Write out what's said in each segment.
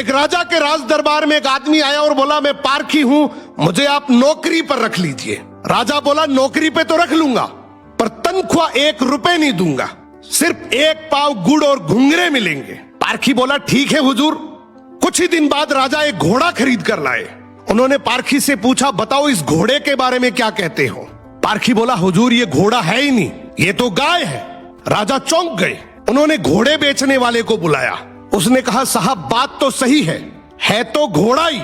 एक राजा के राज दरबार में एक आदमी आया और बोला, मैं पारखी हूं, मुझे आप नौकरी पर रख लीजिए। राजा बोला, नौकरी पे तो रख लूंगा, पर तनख्वाह 1 रुपए नहीं दूंगा, सिर्फ 1 पाव गुड़ और घुंघरे मिलेंगे। पारखी बोला, ठीक है हुजूर। कुछ ही दिन बाद राजा एक घोड़ा खरीद कर लाए। उन्होंने पारखी से पूछा, बताओ इस घोड़े के बारे में क्या कहते हो। पारखी बोला, हुजूर ये घोड़ा है ही नहीं, ये तो गाय है। राजा चौंक गए। उन्होंने घोड़े बेचने वाले को बुलाया। उसने कहा, साहब बात तो सही है तो घोड़ा ही,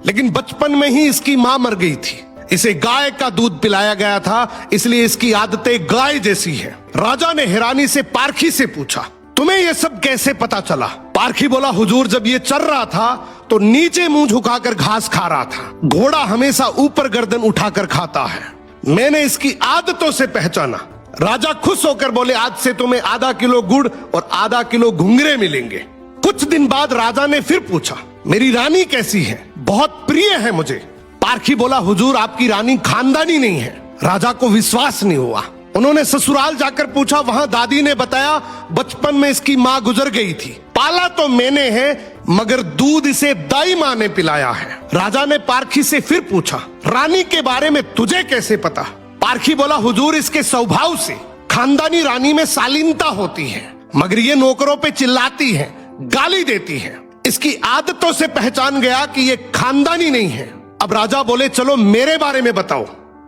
लेकिन बचपन में ही इसकी मां मर गई थी, इसे गाय का दूध पिलाया गया था, इसलिए इसकी आदतें गाय जैसी है। राजा ने हैरानी से पारखी से पूछा, तुम्हें यह सब कैसे पता चला। पारखी बोला, हुजूर जब ये चल रहा था तो नीचे मुंह झुकाकर घास खा रहा था, घोड़ा हमेशा ऊपर गर्दन उठाकर खाता है, मैंने इसकी आदतों से पहचाना। राजा खुश होकर बोले, आज से तुम्हें आधा किलो गुड़ और आधा किलो घुंघरे मिलेंगे। कुछ दिन बाद राजा ने फिर पूछा, मेरी रानी कैसी है, बहुत प्रिय है मुझे। पारखी बोला, हुजूर आपकी रानी खानदानी नहीं है। राजा को विश्वास नहीं हुआ। उन्होंने ससुराल जाकर पूछा, वहां दादी ने बताया, बचपन में इसकी मां गुजर गई थी, पाला तो मैंने है, मगर दूध इसे दाई मां ने पिलाया है। राजा ने पारखी से फिर पूछा, रानी के बारे में तुझे कैसे पता। पारखी बोला, हुजूर इसके स्वभाव से खानदानी रानी में शालीनता होती है, मगर ये नौकरों पे चिल्लाती है, गाली देती है, इसकी आदतों से पहचान गया कि ये खानदानी नहीं है। अब राजा बोले, चलो मेरे बारे में बताओ।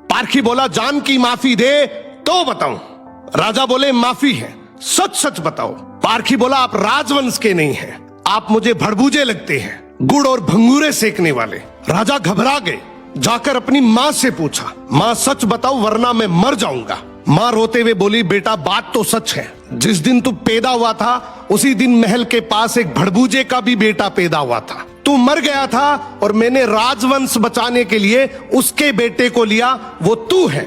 पारखी बोला, जान की माफी दे तो बताऊं। राजा बोले, माफी है, सच सच बताओ। पारखी बोला, आप राजवंश के नहीं हैं, आप मुझे भड़बूजे लगते हैं, गुड़ और भंगूरे सेकने वाले। राजा घबरा गए। जाकर अपनी माँ से पूछा, माँ सच बताओ वरना मैं मर जाऊंगा। माँ रोते हुए बोली, बेटा बात तो सच है, जिस दिन तू पैदा हुआ था उसी दिन महल के पास एक भड़बूजे का भी बेटा पैदा हुआ था, तू मर गया था और मैंने राजवंश बचाने के लिए उसके बेटे को लिया, वो तू है।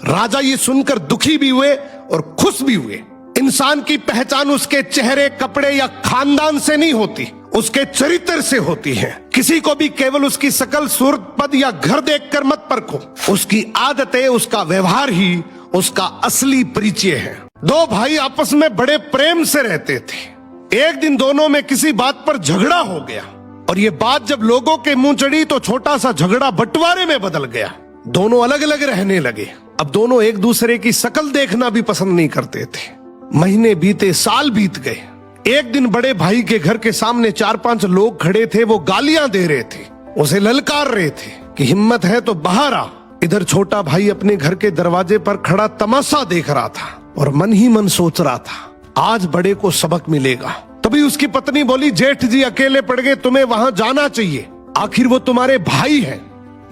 राजा ये सुनकर दुखी भी हुए और खुश भी हुए। इंसान की पहचान उसके चेहरे, कपड़े या खानदान से नहीं होती, उसके चरित्र से होती है। किसी को भी केवल उसकी शकल, सूरत, पद या घर देखकर मत परखो, उसकी आदतें, उसका व्यवहार ही उसका असली परिचय है। 2 भाई आपस में बड़े प्रेम से रहते थे। एक दिन दोनों में किसी बात पर झगड़ा हो गया और ये बात जब लोगों के मुंह चढ़ी तो छोटा सा झगड़ा बंटवारे में बदल गया। दोनों अलग अलग रहने लगे। अब दोनों एक दूसरे की शकल देखना भी पसंद नहीं करते थे। महीने बीते, साल बीत गए। एक दिन बड़े भाई के घर के सामने 4-5 लोग खड़े थे, वो गालियां दे रहे थे, उसे ललकार रहे थे कि हिम्मत है तो बाहर आ। इधर छोटा भाई अपने घर के दरवाजे पर खड़ा तमाशा देख रहा था और मन ही मन सोच रहा था, आज बड़े को सबक मिलेगा। तभी उसकी पत्नी बोली, जेठ जी अकेले पड़ गए, तुम्हें वहां जाना चाहिए, आखिर वो तुम्हारे भाई है।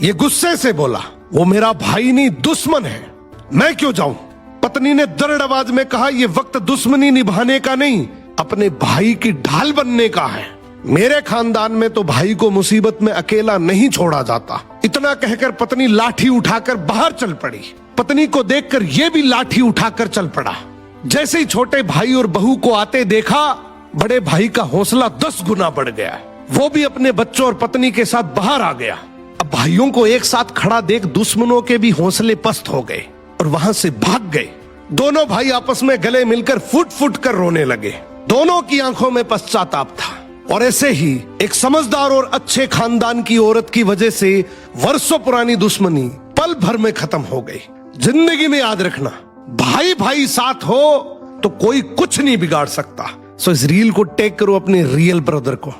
ये गुस्से से बोला, वो मेरा भाई नहीं दुश्मन है, मैं क्यों जाऊं। पत्नी ने दृढ़ आवाज में कहा, ये वक्त दुश्मनी निभाने का नहीं, अपने भाई की ढाल बनने का है। मेरे खानदान में तो भाई को मुसीबत में अकेला नहीं छोड़ा जाता। इतना कहकर पत्नी लाठी उठाकर बाहर चल पड़ी। पत्नी को देखकर ये भी लाठी उठाकर चल पड़ा। जैसे ही छोटे भाई और बहू को आते देखा, बड़े भाई का हौसला 10 गुना बढ़ गया। वो भी अपने बच्चों और पत्नी के साथ बाहर आ गया। अब भाइयों को एक साथ खड़ा देख दुश्मनों के भी हौसले पस्त हो गए और वहां से भाग गए। दोनों भाई आपस में गले मिलकर फुट फुट कर रोने लगे। दोनों की आंखों में पश्चाताप था। और ऐसे ही एक समझदार और अच्छे खानदान की औरत की वजह से वर्षों पुरानी दुश्मनी पल भर में खत्म हो गई। जिंदगी में याद रखना, भाई भाई साथ हो तो कोई कुछ नहीं बिगाड़ सकता। सो इस रील को टैग करो अपने रियल ब्रदर को।